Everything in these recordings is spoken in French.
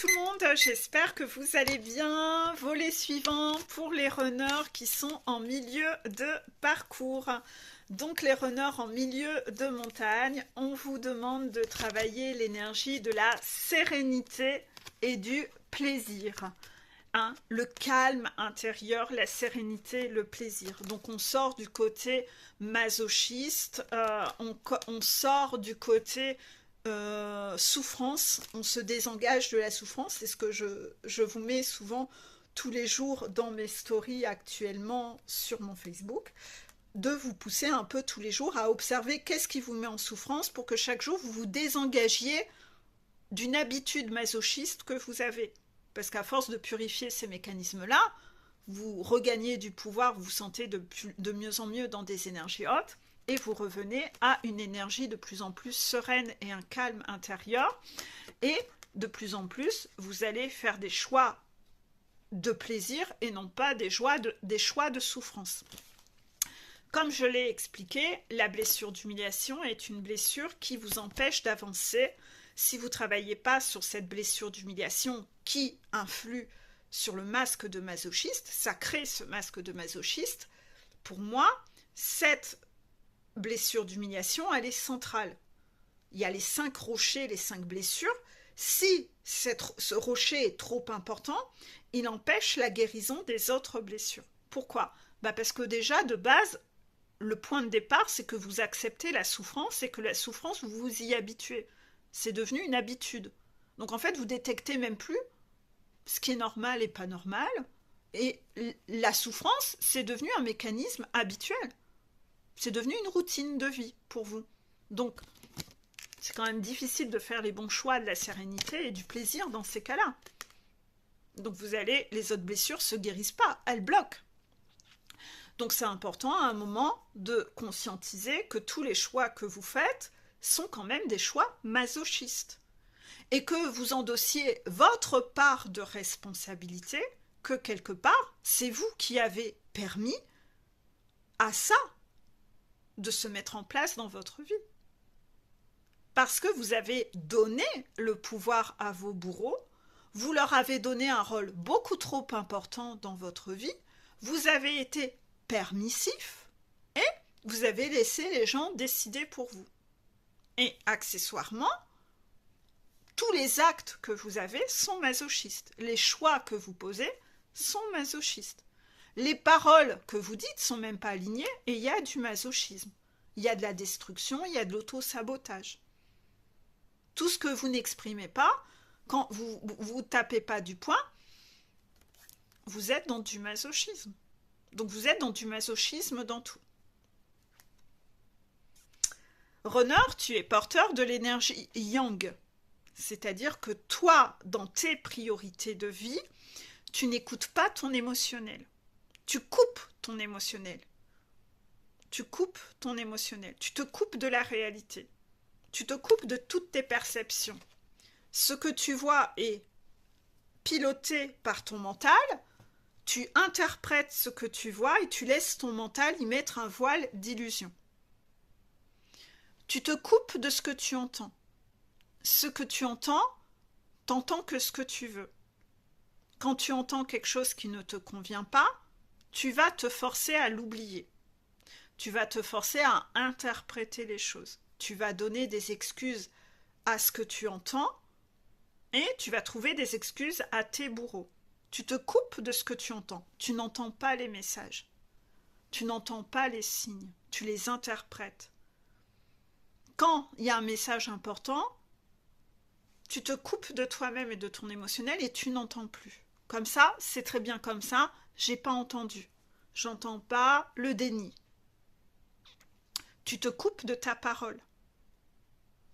tout le monde, j'espère que vous allez bien. Volet suivant pour les runners qui sont en milieu de parcours. Donc les runners en milieu de montagne, on vous demande de travailler l'énergie de la sérénité et du plaisir. Hein, le calme intérieur, la sérénité, le plaisir. Donc on sort du côté masochiste, on sort du côté souffrance, on se désengage de la souffrance. C'est ce que je vous mets souvent tous les jours dans mes stories actuellement sur mon Facebook, de vous pousser un peu tous les jours à observer qu'est-ce qui vous met en souffrance pour que chaque jour vous vous désengagiez d'une habitude masochiste que vous avez. Parce qu'à force de purifier ces mécanismes-là, vous regagnez du pouvoir, vous vous sentez de mieux en mieux dans des énergies hautes, et vous revenez à une énergie de plus en plus sereine et un calme intérieur. Et de plus en plus, vous allez faire des choix de plaisir et non pas des choix de souffrance. Comme je l'ai expliqué, la blessure d'humiliation est une blessure qui vous empêche d'avancer. Si vous ne travaillez pas sur cette blessure d'humiliation qui influe sur le masque de masochiste, ça crée ce masque de masochiste. Pour moi, cette blessure d'humiliation, elle est centrale. Il y a les 5 rochers, les 5 blessures. Si ce rocher est trop important, il empêche la guérison des autres blessures. Pourquoi ? Parce que déjà, de base, le point de départ, c'est que vous acceptez la souffrance et que la souffrance, vous vous y habituez. C'est devenu une habitude. Donc en fait, vous détectez même plus ce qui est normal et pas normal. Et la souffrance, c'est devenu un mécanisme habituel. C'est devenu une routine de vie pour vous. Donc, c'est quand même difficile de faire les bons choix de la sérénité et du plaisir dans ces cas-là. Donc les autres blessures ne se guérissent pas, elles bloquent. Donc c'est important à un moment de conscientiser que tous les choix que vous faites sont quand même des choix masochistes. Et que vous endossiez votre part de responsabilité, que quelque part, c'est vous qui avez permis à ça de se mettre en place dans votre vie. Parce que vous avez donné le pouvoir à vos bourreaux, vous leur avez donné un rôle beaucoup trop important dans votre vie, vous avez été permissif et vous avez laissé les gens décider pour vous. Et accessoirement, tous les actes que vous avez sont masochistes. Les choix que vous posez sont masochistes. Les paroles que vous dites sont même pas alignées et il y a du masochisme. Il y a de la destruction, il y a de l'auto-sabotage. Tout ce que vous n'exprimez pas, quand vous tapez pas du poing, vous êtes dans du masochisme. Donc vous êtes dans du masochisme dans tout. Runner, tu es porteur de l'énergie yang. C'est-à-dire que toi, dans tes priorités de vie, tu n'écoutes pas ton émotionnel. Tu coupes ton émotionnel. Tu coupes ton émotionnel. Tu te coupes de la réalité. Tu te coupes de toutes tes perceptions. Ce que tu vois est piloté par ton mental. Tu interprètes ce que tu vois et tu laisses ton mental y mettre un voile d'illusion. Tu te coupes de ce que tu entends. Ce que tu entends, t'entends que ce que tu veux. Quand tu entends quelque chose qui ne te convient pas, tu vas te forcer à l'oublier. Tu vas te forcer à interpréter les choses. Tu vas donner des excuses à ce que tu entends et tu vas trouver des excuses à tes bourreaux. Tu te coupes de ce que tu entends. Tu n'entends pas les messages. Tu n'entends pas les signes. Tu les interprètes. Quand il y a un message important, tu te coupes de toi-même et de ton émotionnel et tu n'entends plus. Comme ça, c'est très bien comme ça, j'ai pas entendu. J'entends pas le déni. Tu te coupes de ta parole.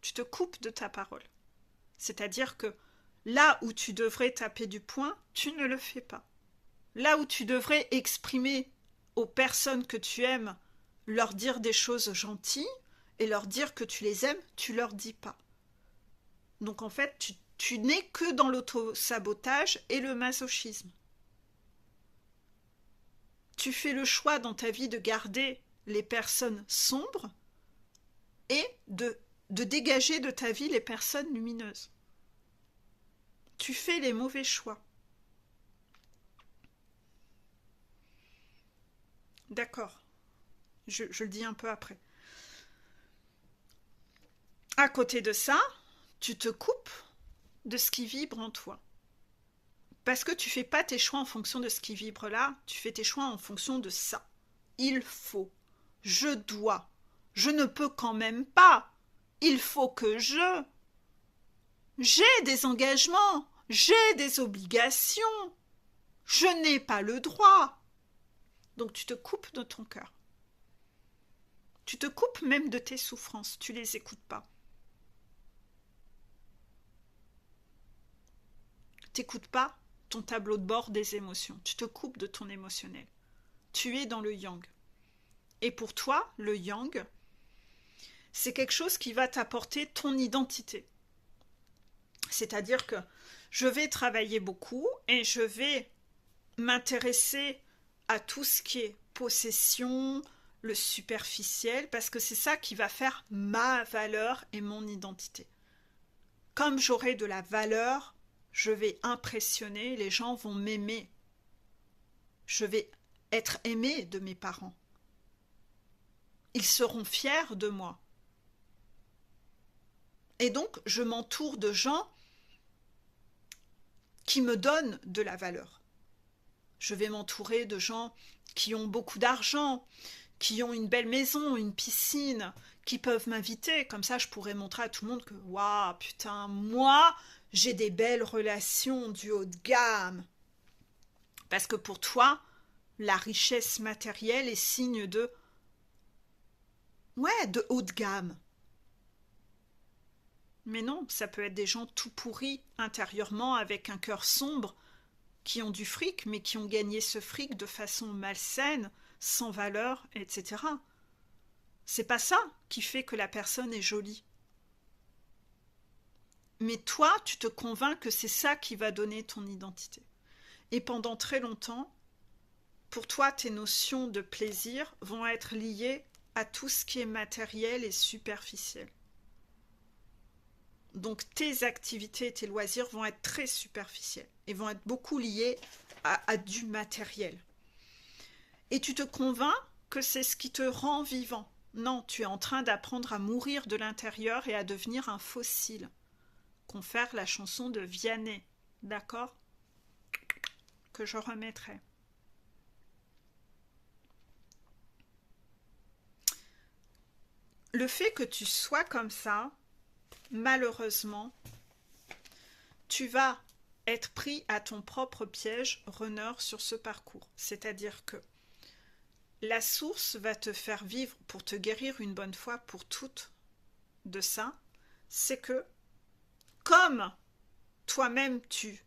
Tu te coupes de ta parole. C'est-à-dire que là où tu devrais taper du poing, tu ne le fais pas. Là où tu devrais exprimer aux personnes que tu aimes, leur dire des choses gentilles et leur dire que tu les aimes, tu leur dis pas. Donc en fait, tu n'es que dans l'auto-sabotage et le masochisme. Tu fais le choix dans ta vie de garder les personnes sombres et de dégager de ta vie les personnes lumineuses. tu fais les mauvais choix. D'accord, je le dis un peu après. À côté de ça, tu te coupes de ce qui vibre en toi. Parce que tu fais pas tes choix en fonction de ce qui vibre là, tu fais tes choix en fonction de ça. Il faut, je dois, je ne peux quand même pas, il faut que j'ai des engagements, j'ai des obligations, je n'ai pas le droit. Donc tu te coupes de ton cœur. Tu te coupes même de tes souffrances, tu les écoutes pas. T'écoutes pas ton tableau de bord des émotions, tu te coupes de ton émotionnel. Tu es dans le yang. Et pour toi, le yang, c'est quelque chose qui va t'apporter ton identité. C'est-à-dire que je vais travailler beaucoup et je vais m'intéresser à tout ce qui est possession, le superficiel, parce que c'est ça qui va faire ma valeur et mon identité. Comme j'aurai de la valeur, je vais impressionner, les gens vont m'aimer. Je vais être aimée de mes parents. Ils seront fiers de moi. Et donc, je m'entoure de gens qui me donnent de la valeur. Je vais m'entourer de gens qui ont beaucoup d'argent, qui ont une belle maison, une piscine, qui peuvent m'inviter. Comme ça, je pourrais montrer à tout le monde que, waouh, putain, moi, j'ai des belles relations du haut de gamme. Parce que pour toi, la richesse matérielle est signe de, de haut de gamme. Mais non, ça peut être des gens tout pourris intérieurement avec un cœur sombre qui ont du fric, mais qui ont gagné ce fric de façon malsaine, sans valeur, etc. C'est pas ça qui fait que la personne est jolie. Mais toi, tu te convaincs que c'est ça qui va donner ton identité. Et pendant très longtemps, pour toi, tes notions de plaisir vont être liées à tout ce qui est matériel et superficiel. Donc tes activités, tes loisirs vont être très superficiels et vont être beaucoup liés à du matériel. Et tu te convaincs que c'est ce qui te rend vivant. Non, tu es en train d'apprendre à mourir de l'intérieur et à devenir un fossile. Confère la chanson de Vianney, d'accord? Que je remettrai. Le fait que tu sois comme ça, malheureusement, tu vas être pris à ton propre piège, runner, sur ce parcours. C'est-à-dire que la source va te faire vivre, pour te guérir une bonne fois pour toutes de ça, c'est que comme toi-même tu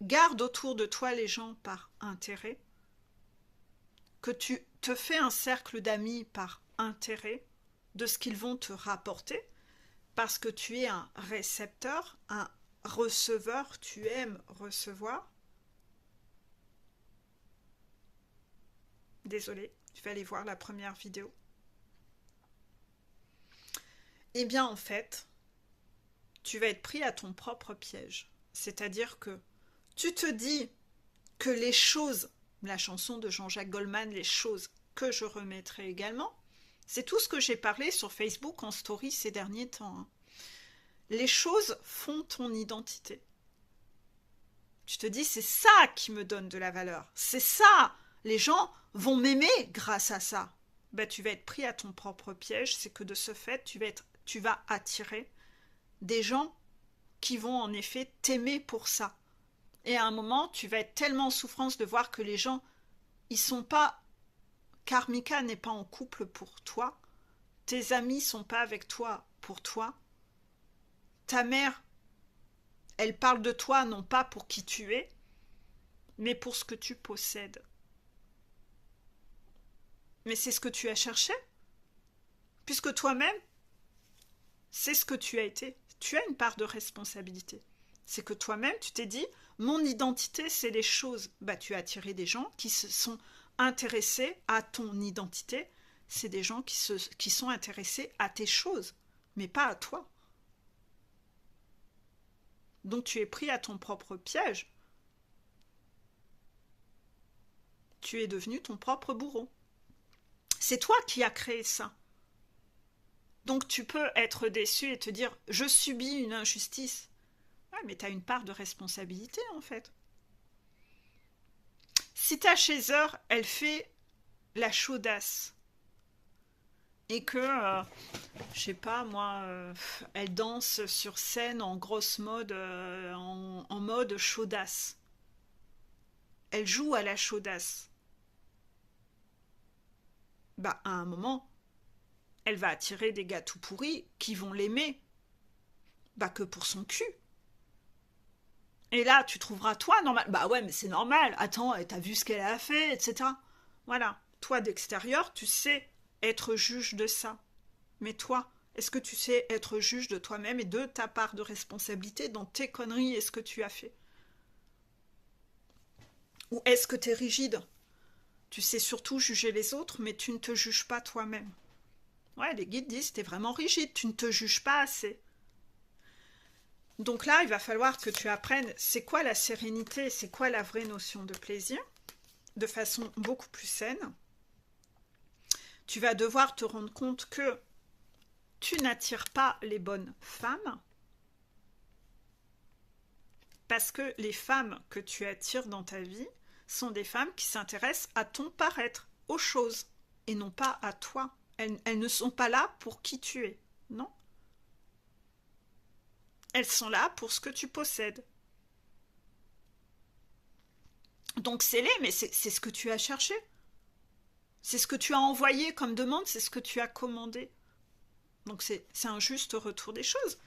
gardes autour de toi les gens par intérêt, que tu te fais un cercle d'amis par intérêt de ce qu'ils vont te rapporter, parce que tu es un récepteur, un receveur, tu aimes recevoir. Désolée, je vais aller voir la première vidéo. Eh bien, en fait, tu vas être pris à ton propre piège. C'est-à-dire que tu te dis que les choses, la chanson de Jean-Jacques Goldman, les choses que je remettrai également, c'est tout ce que j'ai parlé sur Facebook en story ces derniers temps. Hein. Les choses font ton identité. Tu te dis, c'est ça qui me donne de la valeur. C'est ça. Les gens vont m'aimer grâce à ça. Ben, tu vas être pris à ton propre piège. C'est que de ce fait, tu vas attirer des gens qui vont en effet t'aimer pour ça. Et à un moment, tu vas être tellement en souffrance de voir que les gens, ils sont pas... Karmika n'est pas en couple pour toi. Tes amis sont pas avec toi pour toi. Ta mère, elle parle de toi non pas pour qui tu es, mais pour ce que tu possèdes. Mais c'est ce que tu as cherché, puisque toi-même, c'est ce que tu as été. Tu as une part de responsabilité. C'est que toi-même, tu t'es dit, mon identité, c'est les choses. Bah, tu as attiré des gens qui se sont intéressés à ton identité. C'est des gens qui sont intéressés à tes choses, mais pas à toi. Donc tu es pris à ton propre piège. Tu es devenu ton propre bourreau. C'est toi qui as créé ça. Donc tu peux être déçu et te dire « je subis une injustice ». Ouais, mais tu as une part de responsabilité en fait. Si ta chaiseur, elle fait la chaudasse et que, je sais pas moi, elle danse sur scène en grosse mode, en mode chaudasse. Elle joue à la chaudasse. Bah, à un moment, elle va attirer des gars tout pourris qui vont l'aimer. Bah, que pour son cul. Et là, tu trouveras toi normal. Bah ouais, mais c'est normal. Attends, t'as vu ce qu'elle a fait, etc. Voilà. Toi, d'extérieur, tu sais être juge de ça. Mais toi, est-ce que tu sais être juge de toi-même et de ta part de responsabilité dans tes conneries et ce que tu as fait? Ou est-ce que tu es rigide? Tu sais surtout juger les autres, mais tu ne te juges pas toi-même. Ouais, les guides disent t'es vraiment rigide, tu ne te juges pas assez. Donc là, il va falloir que tu apprennes c'est quoi la sérénité, c'est quoi la vraie notion de plaisir, de façon beaucoup plus saine. Tu vas devoir te rendre compte que tu n'attires pas les bonnes femmes, parce que les femmes que tu attires dans ta vie sont des femmes qui s'intéressent à ton paraître, aux choses, et non pas à toi. Elles ne sont pas là pour qui tu es, non. Elles sont là pour ce que tu possèdes. Donc c'est les, mais c'est ce que tu as cherché. C'est ce que tu as envoyé comme demande, c'est ce que tu as commandé. Donc c'est un juste retour des choses.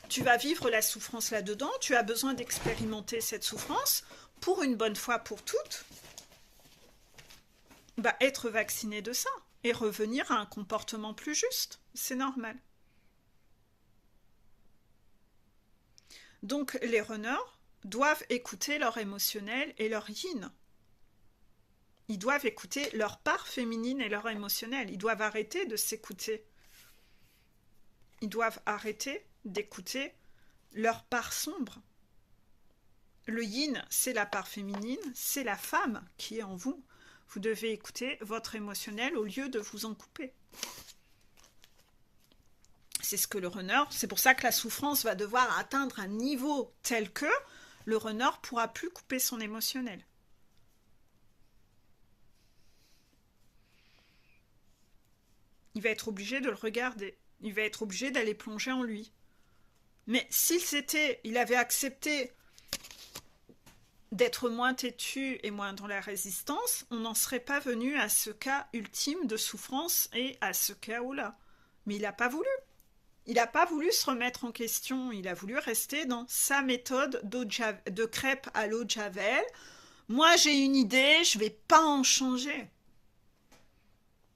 Tu vas vivre la souffrance là-dedans, tu as besoin d'expérimenter cette souffrance pour une bonne fois pour toutes. Bah, être vacciné de ça et revenir à un comportement plus juste. C'est normal. Donc les runners doivent écouter leur émotionnel et leur yin. Ils doivent écouter leur part féminine et leur émotionnel. Ils doivent arrêter de s'écouter. Ils doivent arrêter d'écouter leur part sombre. Le yin, c'est la part féminine, c'est la femme qui est en vous. Vous devez écouter votre émotionnel au lieu de vous en couper. C'est ce que le runner, c'est pour ça que la souffrance va devoir atteindre un niveau tel que le runner ne pourra plus couper son émotionnel. Il va être obligé de le regarder. Il va être obligé d'aller plonger en lui. Mais il avait accepté d'être moins têtu et moins dans la résistance, on n'en serait pas venu à ce cas ultime de souffrance et à ce chaos-là. Mais il n'a pas voulu. Il n'a pas voulu se remettre en question. Il a voulu rester dans sa méthode de crêpes à l'eau de Javel. Moi, j'ai une idée, je ne vais pas en changer.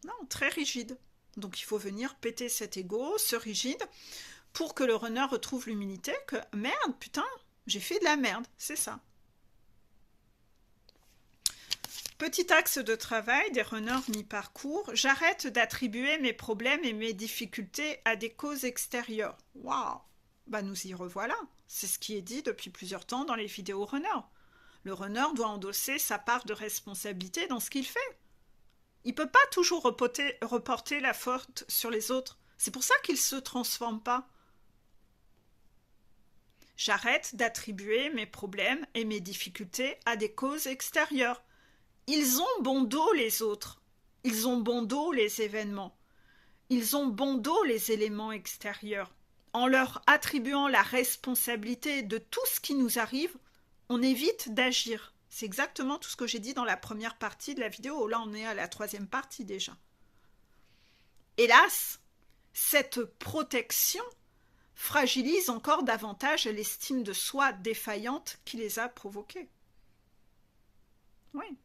Non, très rigide. Donc, il faut venir péter cet ego, ce rigide, pour que le runner retrouve l'humilité que « Merde, putain, j'ai fait de la merde. » C'est ça. Petit axe de travail des runners mi-parcours, j'arrête d'attribuer mes problèmes et mes difficultés à des causes extérieures. Waouh! Bah nous y revoilà. C'est ce qui est dit depuis plusieurs temps dans les vidéos runner. Le runner doit endosser sa part de responsabilité dans ce qu'il fait. Il ne peut pas toujours reporter la faute sur les autres. C'est pour ça qu'il ne se transforme pas. J'arrête d'attribuer mes problèmes et mes difficultés à des causes extérieures. Ils ont bon dos les autres. Ils ont bon dos les événements. Ils ont bon dos les éléments extérieurs. En leur attribuant la responsabilité de tout ce qui nous arrive, on évite d'agir. C'est exactement tout ce que j'ai dit dans la première partie de la vidéo. Là, on est à la troisième partie déjà. Hélas, cette protection fragilise encore davantage l'estime de soi défaillante qui les a provoqués. Oui.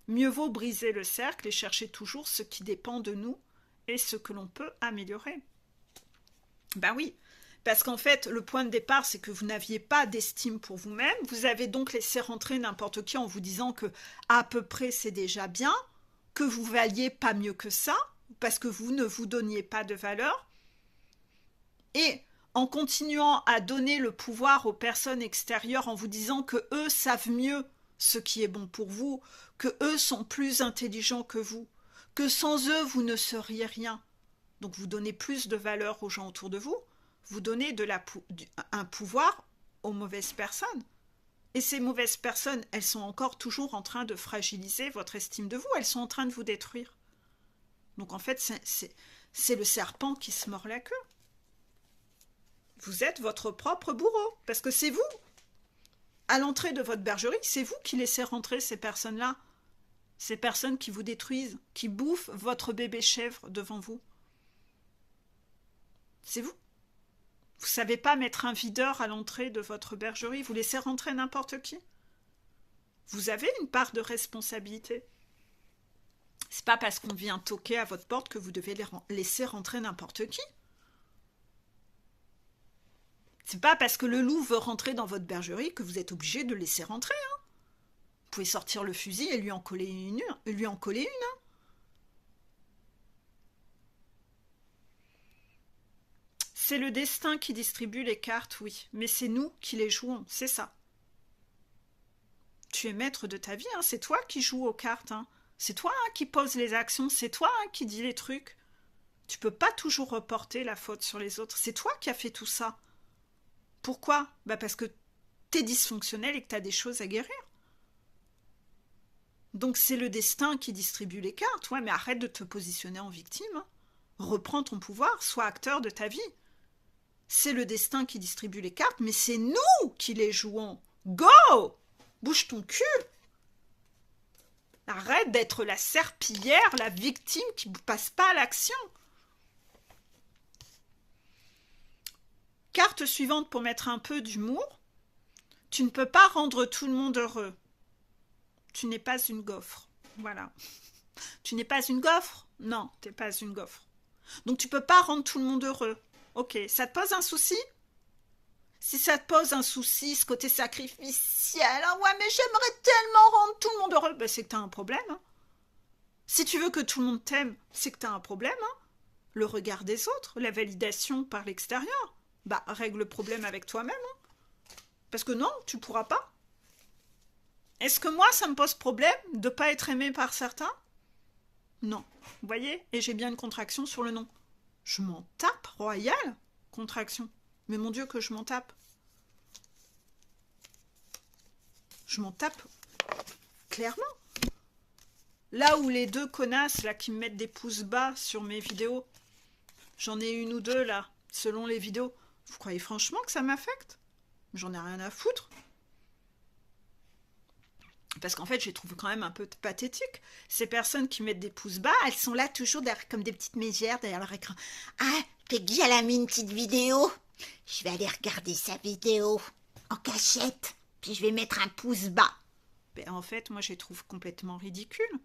Mieux vaut briser le cercle et chercher toujours ce qui dépend de nous et ce que l'on peut améliorer. Ben oui, parce qu'en fait, le point de départ, c'est que vous n'aviez pas d'estime pour vous-même. Vous avez donc laissé rentrer n'importe qui en vous disant que à peu près c'est déjà bien, que vous valiez pas mieux que ça, parce que vous ne vous donniez pas de valeur. Et en continuant à donner le pouvoir aux personnes extérieures, en vous disant que eux savent mieux ce qui est bon pour vous, que eux sont plus intelligents que vous, que sans eux vous ne seriez rien. Donc vous donnez plus de valeur aux gens autour de vous, vous donnez un pouvoir aux mauvaises personnes. Et ces mauvaises personnes, elles sont encore toujours en train de fragiliser votre estime de vous, elles sont en train de vous détruire. Donc en fait, c'est le serpent qui se mord la queue. Vous êtes votre propre bourreau, parce que c'est vous. À l'entrée de votre bergerie, c'est vous qui laissez rentrer ces personnes-là. Ces personnes qui vous détruisent, qui bouffent votre bébé chèvre devant vous. C'est vous. Vous ne savez pas mettre un videur à l'entrée de votre bergerie, vous laissez rentrer n'importe qui. Vous avez une part de responsabilité. C'est pas parce qu'on vient toquer à votre porte que vous devez laisser rentrer n'importe qui. C'est pas parce que le loup veut rentrer dans votre bergerie que vous êtes obligé de le laisser rentrer. Hein. Vous pouvez sortir le fusil et lui en coller une. Hein. C'est le destin qui distribue les cartes, oui, mais c'est nous qui les jouons, c'est ça. Tu es maître de ta vie, hein, c'est toi qui joues aux cartes. Hein. C'est toi qui poses les actions, c'est toi qui dis les trucs. Tu peux pas toujours reporter la faute sur les autres, c'est toi qui as fait tout ça. Pourquoi? Parce que t'es dysfonctionnel et que t'as des choses à guérir. Donc c'est le destin qui distribue les cartes, ouais, mais arrête de te positionner en victime. Hein. Reprends ton pouvoir, sois acteur de ta vie. C'est le destin qui distribue les cartes, mais c'est nous qui les jouons. Go! Bouge ton cul! Arrête d'être la serpillière, la victime qui ne passe pas à l'action. Carte suivante pour mettre un peu d'humour. Tu ne peux pas rendre tout le monde heureux. Tu n'es pas une gaufre. Voilà. Tu n'es pas une gaufre? Non, tu n'es pas une gaufre. Donc tu ne peux pas rendre tout le monde heureux. Ok, ça te pose un souci? Si ça te pose un souci, ce côté sacrificiel, ah ouais, mais j'aimerais tellement rendre tout le monde heureux, c'est que tu as un problème. Hein. Si tu veux que tout le monde t'aime, c'est que tu as un problème. Hein. Le regard des autres, la validation par l'extérieur, règle le problème avec toi-même. Hein. Parce que non, tu ne pourras pas. Est-ce que moi, ça me pose problème de ne pas être aimé par certains? Non. Vous voyez? Et j'ai bien une contraction sur le nom. Je m'en tape, royal, contraction. Mais mon Dieu que je m'en tape. Je m'en tape clairement. Là où les deux connasses là qui me mettent des pouces bas sur mes vidéos, j'en ai une ou deux là, selon les vidéos. Vous croyez franchement que ça m'affecte? J'en ai rien à foutre. Parce qu'en fait, je les trouve quand même un peu pathétiques. Ces personnes qui mettent des pouces bas, elles sont là toujours derrière, comme des petites mégères derrière leur écran. Ah, Peggy, elle a mis une petite vidéo. Je vais aller regarder sa vidéo en cachette. Puis je vais mettre un pouce bas. En fait, moi, je les trouve complètement ridicules.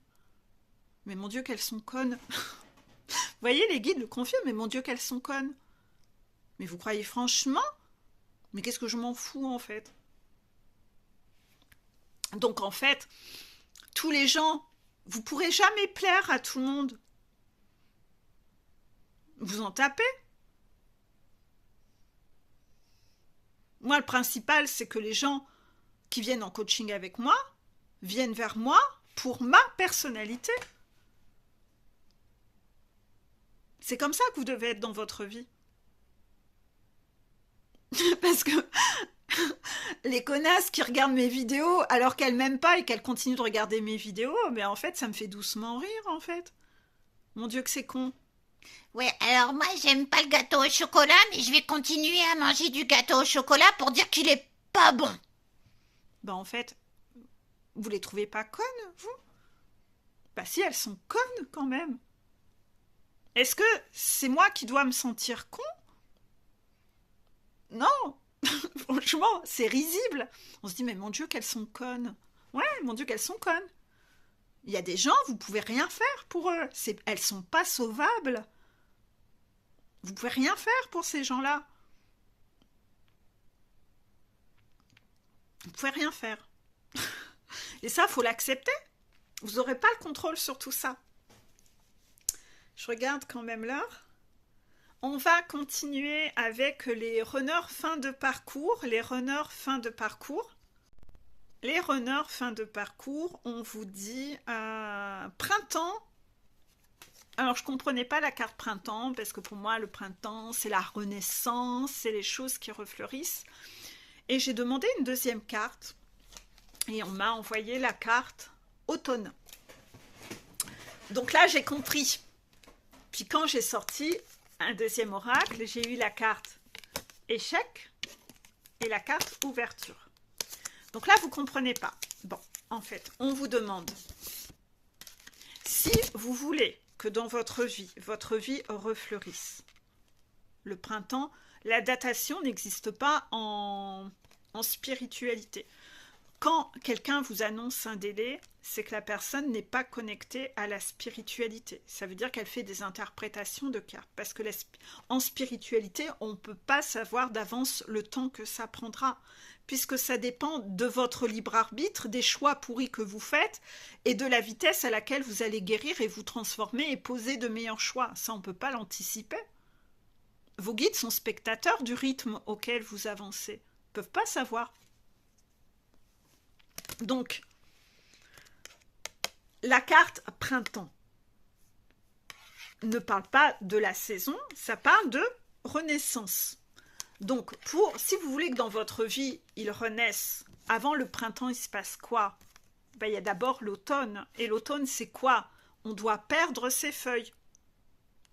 Mais mon Dieu, qu'elles sont connes. Vous voyez, les guides le confirment, mais mon Dieu, qu'elles sont connes. Mais vous croyez franchement? Mais qu'est-ce que je m'en fous, en fait? Donc en fait, tous les gens, vous pourrez jamais plaire à tout le monde. Vous en tapez. Moi, le principal, c'est que les gens qui viennent en coaching avec moi viennent vers moi pour ma personnalité. C'est comme ça que vous devez être dans votre vie. Parce que les connasses qui regardent mes vidéos alors qu'elles m'aiment pas et qu'elles continuent de regarder mes vidéos, mais en fait, ça me fait doucement rire, en fait. Mon Dieu que c'est con. Ouais, alors moi, j'aime pas le gâteau au chocolat, mais je vais continuer à manger du gâteau au chocolat pour dire qu'il est pas bon. En fait, vous les trouvez pas connes, vous? Si, elles sont connes, quand même. Est-ce que c'est moi qui dois me sentir con? Non. Franchement, c'est risible. On se dit, mais mon Dieu, qu'elles sont connes. Ouais, mon Dieu, qu'elles sont connes. Il y a des gens, vous pouvez rien faire pour eux. Elles sont pas sauvables. Vous pouvez rien faire pour ces gens-là. Vous pouvez rien faire. Et ça, faut l'accepter. Vous n'aurez pas le contrôle sur tout ça. Je regarde quand même l'heure. On va continuer avec les runners fin de parcours. Les runners fin de parcours. Les runners fin de parcours, on vous dit printemps. Alors, je ne comprenais pas la carte printemps, parce que pour moi, le printemps, c'est la renaissance, c'est les choses qui refleurissent. Et j'ai demandé une deuxième carte, et on m'a envoyé la carte automne. Donc là, j'ai compris. Puis quand j'ai sorti un deuxième oracle, j'ai eu la carte échec et la carte ouverture. Donc là, vous ne comprenez pas. Bon, en fait, on vous demande si vous voulez que dans votre vie refleurisse. Le printemps, la datation n'existe pas en spiritualité. Quand quelqu'un vous annonce un délai, c'est que la personne n'est pas connectée à la spiritualité. Ça veut dire qu'elle fait des interprétations de cartes. Parce que en spiritualité, on ne peut pas savoir d'avance le temps que ça prendra. Puisque ça dépend de votre libre arbitre, des choix pourris que vous faites et de la vitesse à laquelle vous allez guérir et vous transformer et poser de meilleurs choix. Ça, on ne peut pas l'anticiper. Vos guides sont spectateurs du rythme auquel vous avancez. Ils ne peuvent pas savoir. Donc, la carte printemps ne parle pas de la saison, ça parle de renaissance. Donc, si vous voulez que dans votre vie, il renaisse, avant le printemps, il se passe quoi? Ben, il y a d'abord l'automne. Et l'automne, c'est quoi? On doit perdre ses feuilles.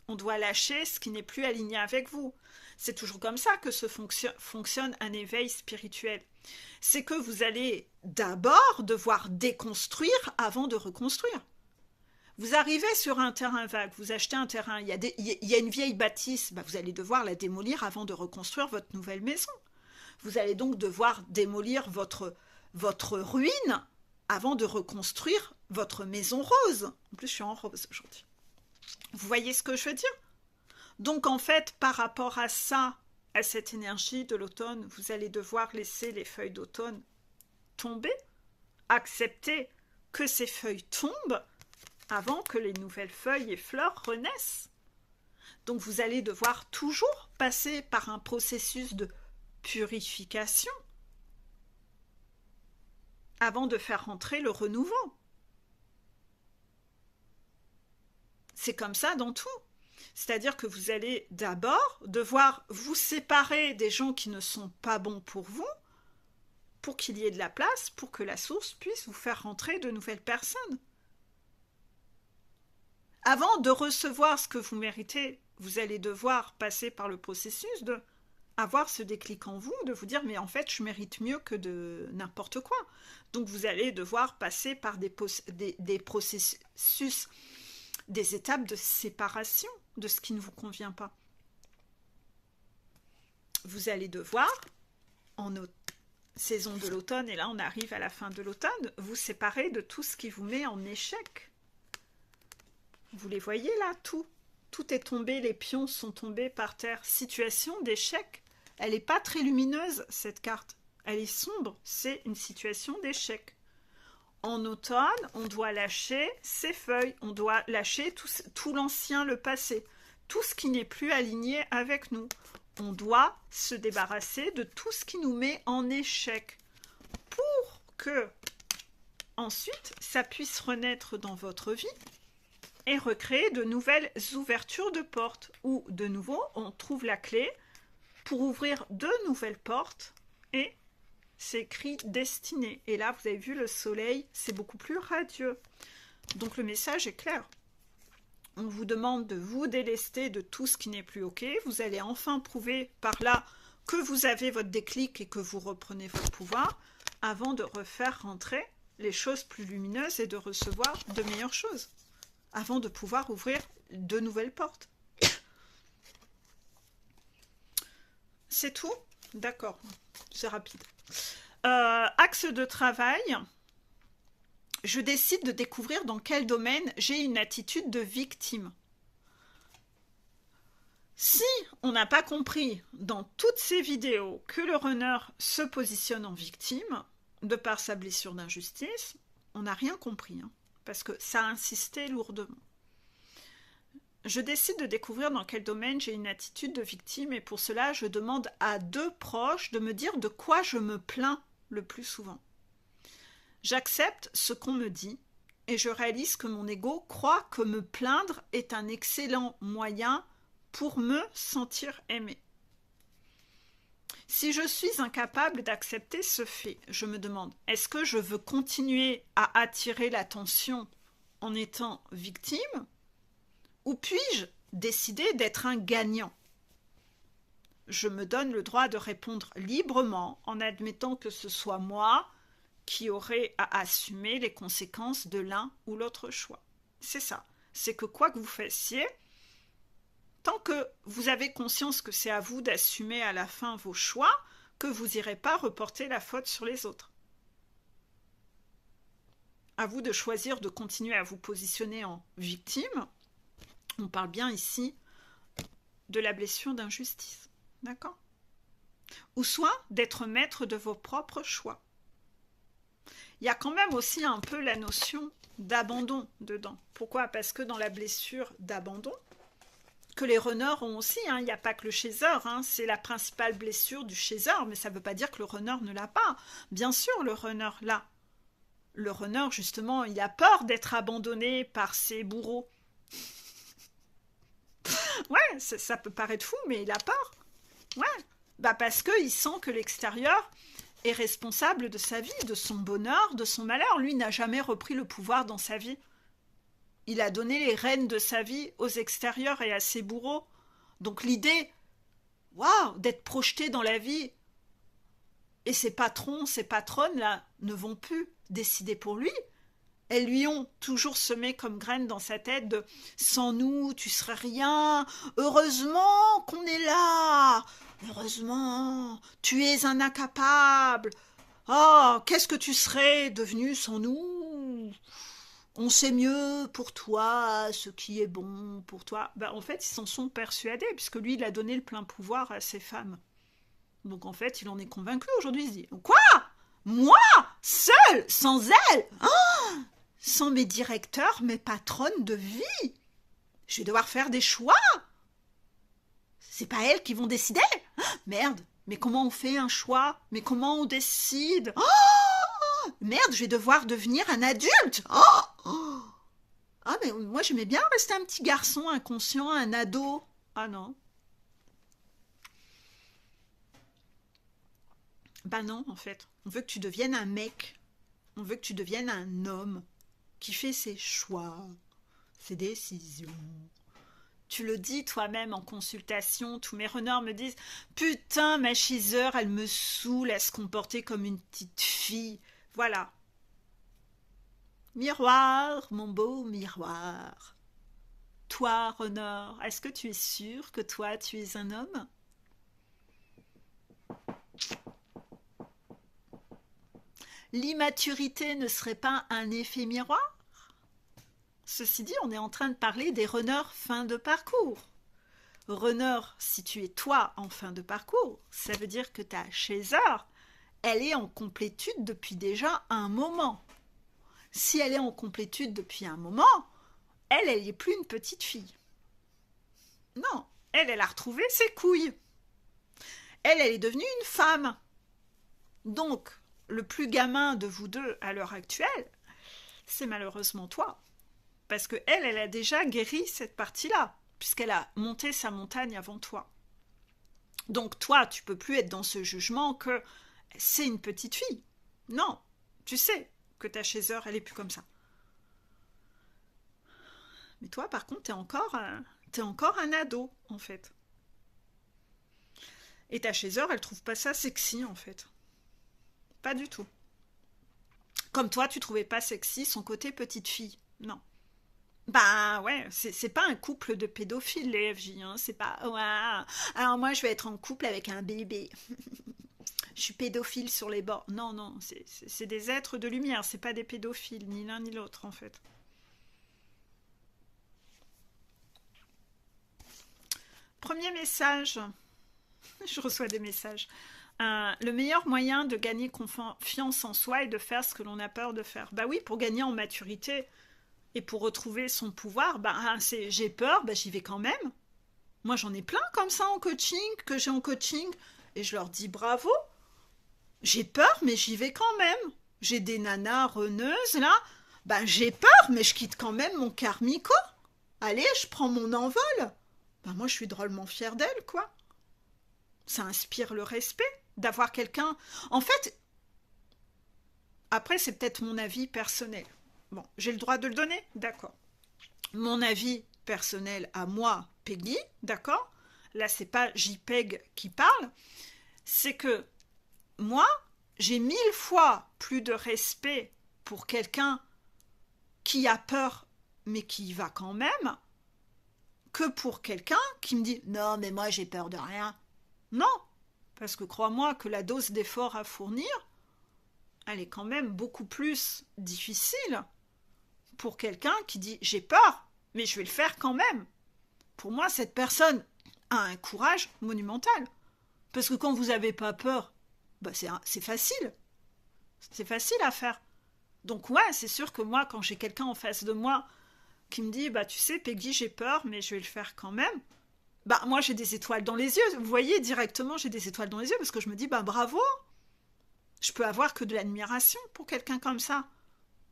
On doit lâcher ce qui n'est plus aligné avec vous. C'est toujours comme ça que fonctionne un éveil spirituel. C'est que vous allez d'abord devoir déconstruire avant de reconstruire. Vous arrivez sur un terrain vague, vous achetez un terrain, il y a une vieille bâtisse, ben vous allez devoir la démolir avant de reconstruire votre nouvelle maison. Vous allez donc devoir démolir votre ruine avant de reconstruire votre maison rose. En plus, je suis en rose aujourd'hui. Vous voyez ce que je veux dire? Donc, en fait, par rapport à ça, à cette énergie de l'automne, vous allez devoir laisser les feuilles d'automne tomber, accepter que ces feuilles tombent avant que les nouvelles feuilles et fleurs renaissent. Donc, vous allez devoir toujours passer par un processus de purification avant de faire rentrer le renouveau. C'est comme ça dans tout. C'est-à-dire que vous allez d'abord devoir vous séparer des gens qui ne sont pas bons pour vous, pour qu'il y ait de la place, pour que la source puisse vous faire rentrer de nouvelles personnes. Avant de recevoir ce que vous méritez, vous allez devoir passer par le processus de avoir ce déclic en vous, de vous dire mais en fait je mérite mieux que de n'importe quoi. Donc vous allez devoir passer par des processus, des étapes de séparation de ce qui ne vous convient pas. Vous allez devoir, en saison de l'automne, et là on arrive à la fin de l'automne, vous séparer de tout ce qui vous met en échec. Vous les voyez là, tout est tombé, les pions sont tombés par terre. Situation d'échec. Elle n'est pas très lumineuse, cette carte. Elle est sombre, c'est une situation d'échec. En automne, on doit lâcher ses feuilles, on doit lâcher tout l'ancien, le passé, tout ce qui n'est plus aligné avec nous. On doit se débarrasser de tout ce qui nous met en échec pour que, ensuite, ça puisse renaître dans votre vie et recréer de nouvelles ouvertures de portes où, de nouveau, on trouve la clé pour ouvrir de nouvelles portes et c'est écrit destinée. Et là, vous avez vu le soleil, c'est beaucoup plus radieux. Donc le message est clair. On vous demande de vous délester de tout ce qui n'est plus OK. Vous allez enfin prouver par là que vous avez votre déclic et que vous reprenez votre pouvoir avant de refaire rentrer les choses plus lumineuses et de recevoir de meilleures choses. Avant de pouvoir ouvrir de nouvelles portes. C'est tout? D'accord, c'est rapide. Axe de travail. Je décide de découvrir dans quel domaine j'ai une attitude de victime. Si on n'a pas compris dans toutes ces vidéos que le runner se positionne en victime, de par sa blessure d'injustice, on n'a rien compris, hein, parce que ça a insisté lourdement. Je décide de découvrir dans quel domaine j'ai une attitude de victime et pour cela, je demande à 2 proches de me dire de quoi je me plains le plus souvent. J'accepte ce qu'on me dit et je réalise que mon ego croit que me plaindre est un excellent moyen pour me sentir aimé. Si je suis incapable d'accepter ce fait, je me demande, est-ce que je veux continuer à attirer l'attention en étant victime ou puis-je décider d'être un gagnant? Je me donne le droit de répondre librement en admettant que ce soit moi qui aurai à assumer les conséquences de l'un ou l'autre choix. C'est ça, c'est que quoi que vous fassiez, tant que vous avez conscience que c'est à vous d'assumer à la fin vos choix, que vous n'irez pas reporter la faute sur les autres. À vous de choisir de continuer à vous positionner en victime. On parle bien ici de la blessure d'injustice. D'accord? Ou soit d'être maître de vos propres choix. Il y a quand même aussi un peu la notion d'abandon dedans. Pourquoi? Parce que dans la blessure d'abandon, que les runners ont aussi, il n'y a pas que le chaser, c'est la principale blessure du chaser, mais ça ne veut pas dire que le runner ne l'a pas. Bien sûr, le runner l'a. Le runner, justement, il a peur d'être abandonné par ses bourreaux. Ouais, ça peut paraître fou, mais il a peur. Ouais, parce qu'il sent que l'extérieur est responsable de sa vie, de son bonheur, de son malheur. Lui n'a jamais repris le pouvoir dans sa vie. Il a donné les rênes de sa vie aux extérieurs et à ses bourreaux. Donc l'idée, waouh, d'être projeté dans la vie, et ses patrons, ses patronnes, là, ne vont plus décider pour lui. Elles lui ont toujours semé comme graine dans sa tête de « Sans nous, tu serais rien. Heureusement qu'on est là. Heureusement, tu es un incapable. Oh, qu'est-ce que tu serais devenu sans nous ? On sait mieux pour toi ce qui est bon pour toi. » En fait, ils s'en sont persuadés puisque lui, il a donné le plein pouvoir à ses femmes. Donc en fait, il en est convaincu aujourd'hui. Il se dit « Quoi ? Moi ? Seul ? Sans elle ? Oh ! Sans mes directeurs, mes patronnes de vie. Je vais devoir faire des choix. C'est pas elles qui vont décider. Merde, mais comment on fait un choix? Mais comment on décide? Oh, merde, je vais devoir devenir un adulte. Ah, mais moi j'aimais bien rester un petit garçon inconscient, un ado. Ah non. Non, en fait. On veut que tu deviennes un mec. On veut que tu deviennes un homme qui fait ses choix, ses décisions. Tu le dis toi-même en consultation, tous mes runners me disent « Putain, ma chaser, elle me saoule à se comporter comme une petite fille. » Voilà. Miroir, mon beau miroir. Toi, runner, est-ce que tu es sûr que toi, tu es un homme? L'immaturité ne serait pas un effet miroir? Ceci dit, on est en train de parler des runners fin de parcours. Runner, si tu es toi en fin de parcours, ça veut dire que ta chaser, elle est en complétude depuis déjà un moment. Si elle est en complétude depuis un moment, elle n'est plus une petite fille. Non, elle a retrouvé ses couilles. Elle est devenue une femme. Donc, le plus gamin de vous deux à l'heure actuelle, c'est malheureusement toi. Parce qu'elle a déjà guéri cette partie-là, puisqu'elle a monté sa montagne avant toi. Donc toi, tu peux plus être dans ce jugement que c'est une petite fille. Non, tu sais que ta chaser, elle est plus comme ça. Mais toi, par contre, t'es encore un ado, en fait. Et ta chaser, elle trouve pas ça sexy, en fait. Pas du tout. Comme toi, tu trouvais pas sexy son côté petite fille. Non. Ouais, c'est pas un couple de pédophiles, les FJ. C'est pas, ouais, alors moi, je vais être en couple avec un bébé. Je suis pédophile sur les bords. Non, c'est des êtres de lumière. C'est pas des pédophiles, ni l'un ni l'autre, en fait. Premier message. Je reçois des messages. Le meilleur moyen de gagner confiance en soi est de faire ce que l'on a peur de faire. Oui, pour gagner en maturité, Et pour retrouver son pouvoir, j'ai peur, j'y vais quand même. Moi, j'en ai plein comme ça en coaching, que j'ai en coaching, et je leur dis bravo. J'ai peur, mais j'y vais quand même. J'ai des nanas reneuses, là. J'ai peur, mais je quitte quand même mon karmico. Allez, je prends mon envol. Moi, je suis drôlement fière d'elle, quoi. Ça inspire le respect d'avoir quelqu'un... En fait, après, c'est peut-être mon avis personnel. Bon, j'ai le droit de le donner? D'accord. Mon avis personnel à moi, Peggy, d'accord? Là, c'est pas JPEG qui parle. C'est que moi, j'ai 1000 fois plus de respect pour quelqu'un qui a peur, mais qui y va quand même, que pour quelqu'un qui me dit « Non, mais moi, j'ai peur de rien. » Non, parce que crois-moi que la dose d'effort à fournir, elle est quand même beaucoup plus difficile pour quelqu'un qui dit « J'ai peur, mais je vais le faire quand même. » Pour moi, cette personne a un courage monumental. Parce que quand vous n'avez pas peur, c'est facile. C'est facile à faire. Donc ouais, c'est sûr que moi, quand j'ai quelqu'un en face de moi qui me dit « Tu sais, Peggy, j'ai peur, mais je vais le faire quand même. » Moi, j'ai des étoiles dans les yeux. Vous voyez, directement, j'ai des étoiles dans les yeux parce que je me dis « Bravo !» Je peux avoir que de l'admiration pour quelqu'un comme ça.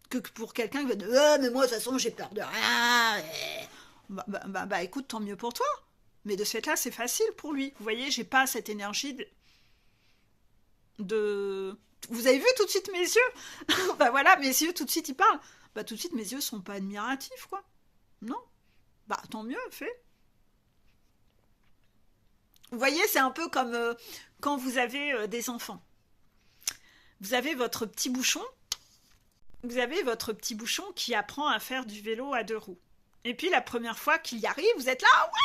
Que pour quelqu'un qui va dire « mais moi, de toute façon, j'ai peur de rien. » Écoute, tant mieux pour toi. Mais de ce fait-là, c'est facile pour lui. Vous voyez, j'ai pas cette énergie de... Vous avez vu tout de suite mes yeux? Voilà, mes yeux, tout de suite, ils parlent. Tout de suite, mes yeux sont pas admiratifs, quoi. Non. Tant mieux, fais. Vous voyez, c'est un peu comme quand vous avez des enfants. Vous avez votre petit bouchon. Vous avez votre petit bouchon qui apprend à faire du vélo à 2 roues. Et puis, la première fois qu'il y arrive, vous êtes là. Ouais,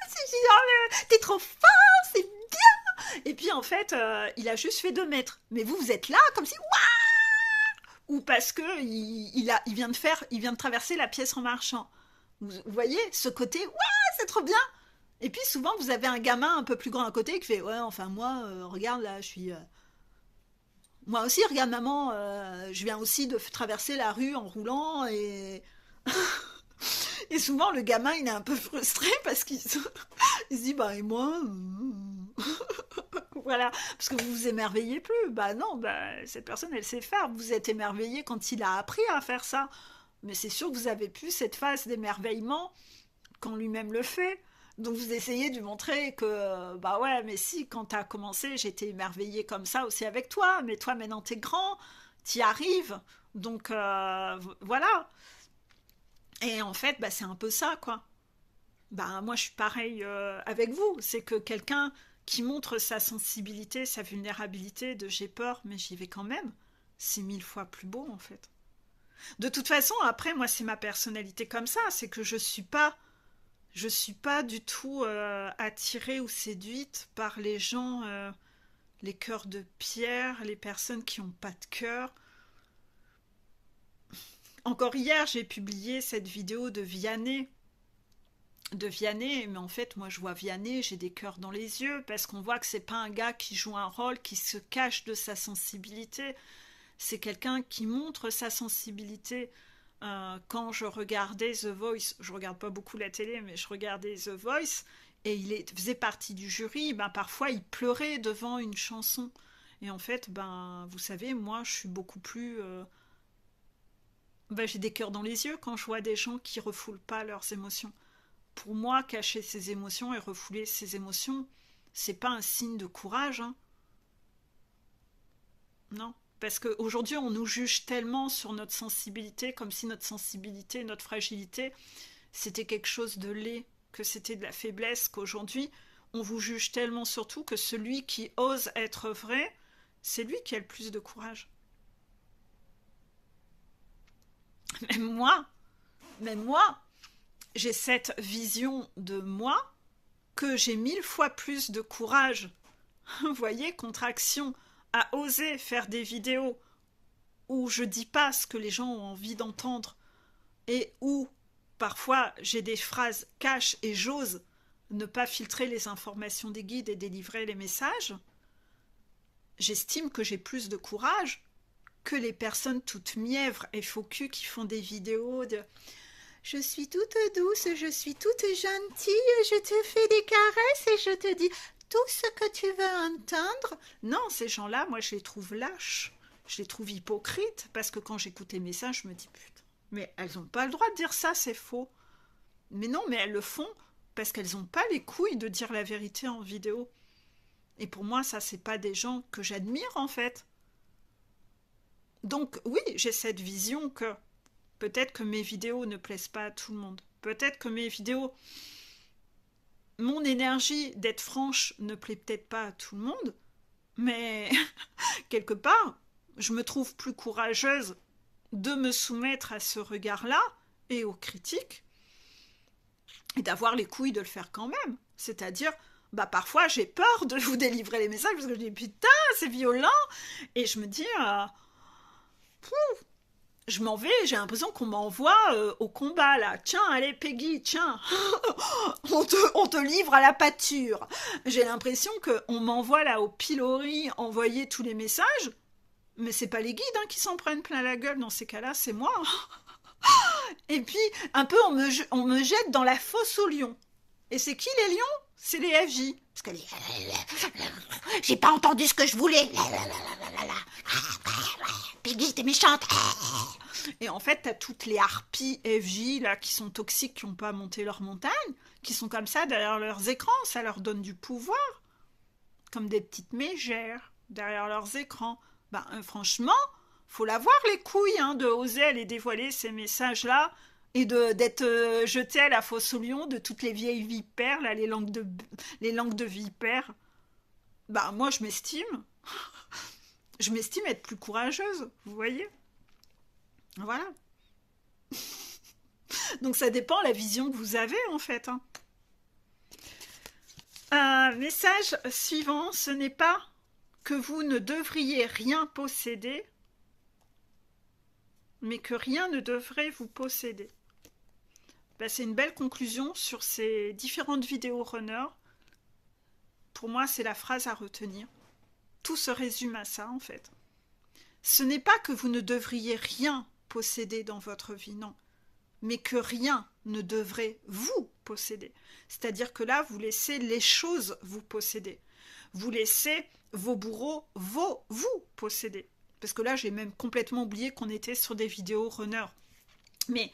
c'est génial, t'es trop fort, c'est bien. Et puis, en fait, il a juste fait 2 mètres. Mais vous êtes là comme si... Ou parce que il vient de traverser la pièce en marchant. Vous voyez, ce côté, c'est trop bien. Et puis souvent, vous avez un gamin un peu plus grand à côté qui fait, moi, regarde là, je suis... Moi aussi, regarde maman, je viens aussi de traverser la rue en roulant et... et souvent, le gamin, il est un peu frustré parce qu'il se dit, et moi... Voilà, parce que vous vous émerveillez plus. Non, cette personne, elle sait faire. Vous êtes émerveillé quand il a appris à faire ça. Mais c'est sûr que vous avez plus cette phase d'émerveillement quand lui-même le fait. Donc vous essayez de lui montrer que, mais si, quand t'as commencé, j'étais émerveillée comme ça aussi avec toi. Mais toi, maintenant, t'es grand, t'y arrives. Donc, voilà. Et en fait, c'est un peu ça, quoi. Moi, je suis pareil avec vous. C'est que quelqu'un qui montre sa sensibilité, sa vulnérabilité de j'ai peur, mais j'y vais quand même, c'est 1000 fois plus beau, en fait. De toute façon, après, moi, c'est ma personnalité comme ça. C'est que je suis pas du tout attirée ou séduite par les gens, les cœurs de pierre, les personnes qui n'ont pas de cœur. Encore hier, j'ai publié cette vidéo de Vianney, mais en fait, moi, je vois Vianney, j'ai des cœurs dans les yeux, parce qu'on voit que c'est pas un gars qui joue un rôle, qui se cache de sa sensibilité. C'est quelqu'un qui montre sa sensibilité. Quand je regardais The Voice, je regarde pas beaucoup la télé, mais je regardais The Voice, et faisait partie du jury, parfois il pleurait devant une chanson. Et en fait, vous savez, moi, je suis beaucoup plus... j'ai des cœurs dans les yeux quand je vois des gens qui refoulent pas leurs émotions. Pour moi, cacher ses émotions et refouler ses émotions, c'est pas un signe de courage. Hein. Non. Parce qu'aujourd'hui, on nous juge tellement sur notre sensibilité, comme si notre sensibilité, notre fragilité, c'était quelque chose de laid, que c'était de la faiblesse, qu'aujourd'hui, on vous juge tellement surtout que celui qui ose être vrai, c'est lui qui a le plus de courage. Même moi, j'ai cette vision de moi que j'ai 1000 fois plus de courage. Vous voyez, contraction, à oser faire des vidéos où je dis pas ce que les gens ont envie d'entendre et où parfois j'ai des phrases cash et j'ose ne pas filtrer les informations des guides et délivrer les messages. J'estime que j'ai plus de courage que les personnes toutes mièvres et faux cul qui font des vidéos de « Je suis toute douce, je suis toute gentille, je te fais des caresses et je te dis tout ce que tu veux entendre. » Non, ces gens-là, moi, je les trouve lâches. Je les trouve hypocrites parce que quand j'écoute les messages, je me dis « Putain, mais elles n'ont pas le droit de dire ça, c'est faux. » Mais non, mais elles le font parce qu'elles n'ont pas les couilles de dire la vérité en vidéo. Et pour moi, ça, c'est pas des gens que j'admire, en fait. Donc, oui, j'ai cette vision que peut-être que mes vidéos ne plaisent pas à tout le monde. Peut-être que mes vidéos, mon énergie d'être franche ne plaît peut-être pas à tout le monde, mais quelque part, je me trouve plus courageuse de me soumettre à ce regard-là et aux critiques et d'avoir les couilles de le faire quand même. C'est-à-dire, parfois j'ai peur de vous délivrer les messages parce que je dis putain, c'est violent, et je me dis je m'en vais, j'ai l'impression qu'on m'envoie au combat là. Tiens, allez Peggy, tiens, on te livre à la pâture. J'ai l'impression qu'on m'envoie là au pilori envoyer tous les messages, mais c'est pas les guides qui s'en prennent plein la gueule dans ces cas-là, c'est moi. Et puis un peu on me jette dans la fosse aux lions. Et c'est qui les lions? C'est les FJ. Parce que j'ai pas entendu ce que je voulais. Peggy, t'es méchante. Et en fait, t'as toutes les harpies FJ là, qui sont toxiques, qui n'ont pas monté leur montagne, qui sont comme ça derrière leurs écrans. Ça leur donne du pouvoir. Comme des petites mégères derrière leurs écrans. Franchement, faut l'avoir les couilles de oser aller dévoiler ces messages-là et d'être jeté à la fosse aux lions de toutes les vieilles vipères, là, les langues de vipères. Moi, je m'estime être plus courageuse, vous voyez. Voilà. Donc, ça dépend la vision que vous avez, en fait. Message suivant, ce n'est pas que vous ne devriez rien posséder, mais que rien ne devrait vous posséder. C'est une belle conclusion sur ces différentes vidéos runner. Pour moi, c'est la phrase à retenir. Tout se résume à ça, en fait. Ce n'est pas que vous ne devriez rien posséder dans votre vie, non, mais que rien ne devrait vous posséder. C'est-à-dire que là, vous laissez les choses vous posséder. Vous laissez vos bourreaux vous posséder. Parce que là, j'ai même complètement oublié qu'on était sur des vidéos runner. Mais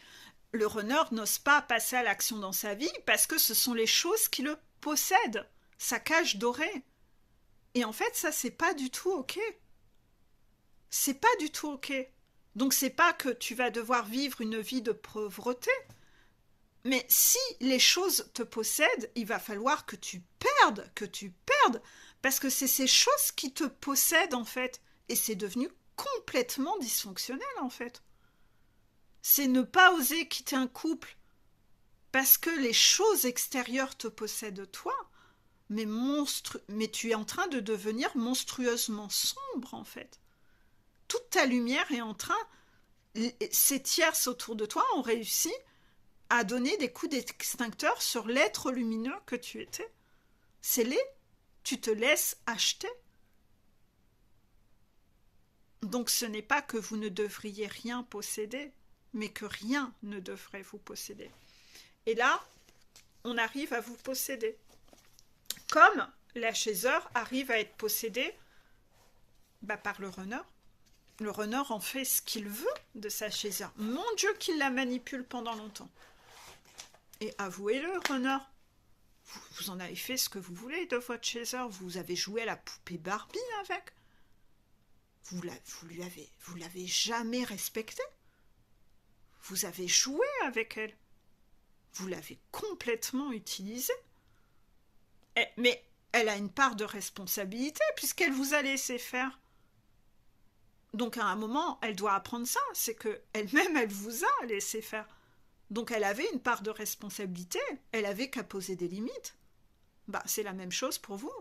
le runner n'ose pas passer à l'action dans sa vie parce que ce sont les choses qui le possèdent, sa cage dorée. Et en fait, ça, c'est pas du tout OK. C'est pas du tout OK. Donc, c'est pas que tu vas devoir vivre une vie de pauvreté, mais si les choses te possèdent, il va falloir que tu perdes, parce que c'est ces choses qui te possèdent, en fait. Et c'est devenu complètement dysfonctionnel, en fait. C'est ne pas oser quitter un couple parce que les choses extérieures te possèdent toi, mais tu es en train de devenir monstrueusement sombre, en fait. Toute ta lumière est en train... Ces tierces autour de toi ont réussi à donner des coups d'extincteur sur l'être lumineux que tu étais. C'est tu te laisses acheter. Donc ce n'est pas que vous ne devriez rien posséder, mais que rien ne devrait vous posséder. Et là, on arrive à vous posséder. Comme la chaiseur arrive à être possédée par le runner. Le runner en fait ce qu'il veut de sa chaiseur. Mon Dieu, qu'il la manipule pendant longtemps. Et avouez-le, runner, vous en avez fait ce que vous voulez de votre chaiseur. Vous avez joué à la poupée Barbie avec. Vous l'avez jamais respectée. Vous avez joué avec elle. Vous l'avez complètement utilisée. Mais elle a une part de responsabilité puisqu'elle vous a laissé faire. Donc à un moment, elle doit apprendre ça. C'est qu'elle-même, elle vous a laissé faire. Donc elle avait une part de responsabilité. Elle avait qu'à poser des limites. C'est la même chose pour vous.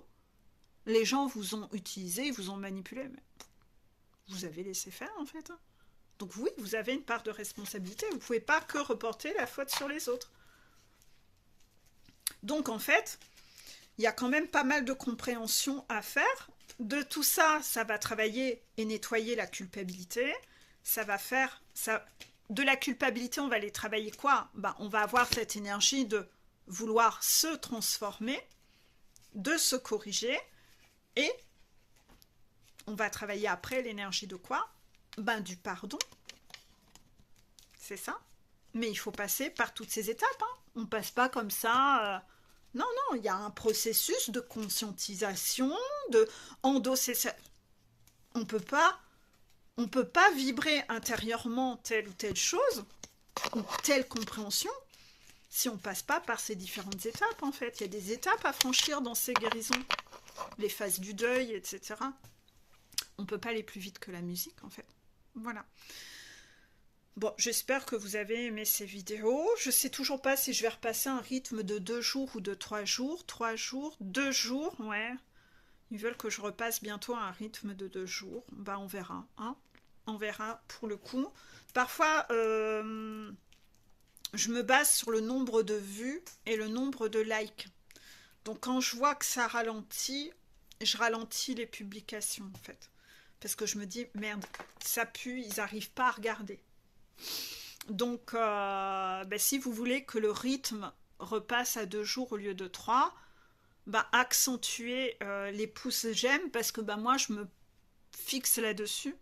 Les gens vous ont utilisé, vous ont manipulé. Mais vous avez laissé faire, en fait. Donc oui, vous avez une part de responsabilité. Vous ne pouvez pas que reporter la faute sur les autres. Donc en fait, il y a quand même pas mal de compréhension à faire de tout ça, ça va travailler et nettoyer la culpabilité. Ça va faire... De la culpabilité, on va aller travailler quoi? On va avoir cette énergie de vouloir se transformer, de se corriger, et on va travailler après l'énergie de quoi? Du pardon. C'est ça. Mais il faut passer par toutes ces étapes. Hein. On ne passe pas comme ça... Non, non, il y a un processus de conscientisation, de endosser ça. On peut pas vibrer intérieurement telle ou telle chose, ou telle compréhension, si on passe pas par ces différentes étapes, en fait. Il y a des étapes à franchir dans ces guérisons. Les phases du deuil, etc. On peut pas aller plus vite que la musique, en fait. Voilà. Bon, j'espère que vous avez aimé ces vidéos. Je sais toujours pas si je vais repasser un rythme de 2 jours ou de 3 jours. 3 jours, 2 jours, ouais. Ils veulent que je repasse bientôt à un rythme de 2 jours. On verra, hein. On verra pour le coup. Parfois, je me base sur le nombre de vues et le nombre de likes. Donc quand je vois que ça ralentit, je ralentis les publications, en fait. Parce que je me dis, merde, ça pue, ils n'arrivent pas à regarder. Donc, si vous voulez que le rythme repasse à 2 jours au lieu de 3, accentuez les pouces j'aime, parce que moi, je me fixe là-dessus.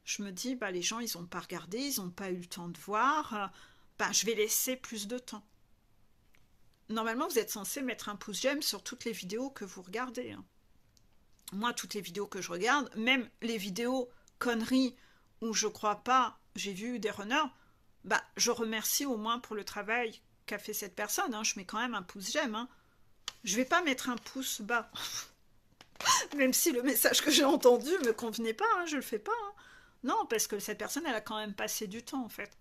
Je me dis, les gens, ils n'ont pas regardé, ils n'ont pas eu le temps de voir. Je vais laisser plus de temps. Normalement, vous êtes censé mettre un pouce j'aime sur toutes les vidéos que vous regardez. Hein. Moi, toutes les vidéos que je regarde, même les vidéos conneries où je crois pas, j'ai vu des runners, je remercie au moins pour le travail qu'a fait cette personne. Hein. Je mets quand même un pouce j'aime. Hein. Je vais pas mettre un pouce bas. Même si le message que j'ai entendu me convenait pas, hein, je le fais pas. Hein. Non, parce que cette personne, elle a quand même passé du temps, en fait.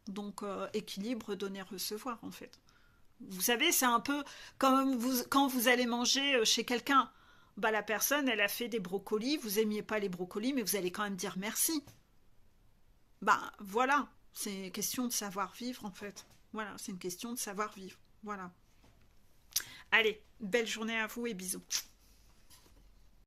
Donc, équilibre, donner, recevoir, en fait. Vous savez, c'est un peu comme quand vous allez manger chez quelqu'un. La personne, elle a fait des brocolis, vous aimiez pas les brocolis, mais vous allez quand même dire merci. Voilà, c'est une question de savoir-vivre, en fait. Voilà, c'est une question de savoir-vivre. Voilà. Allez, belle journée à vous et bisous.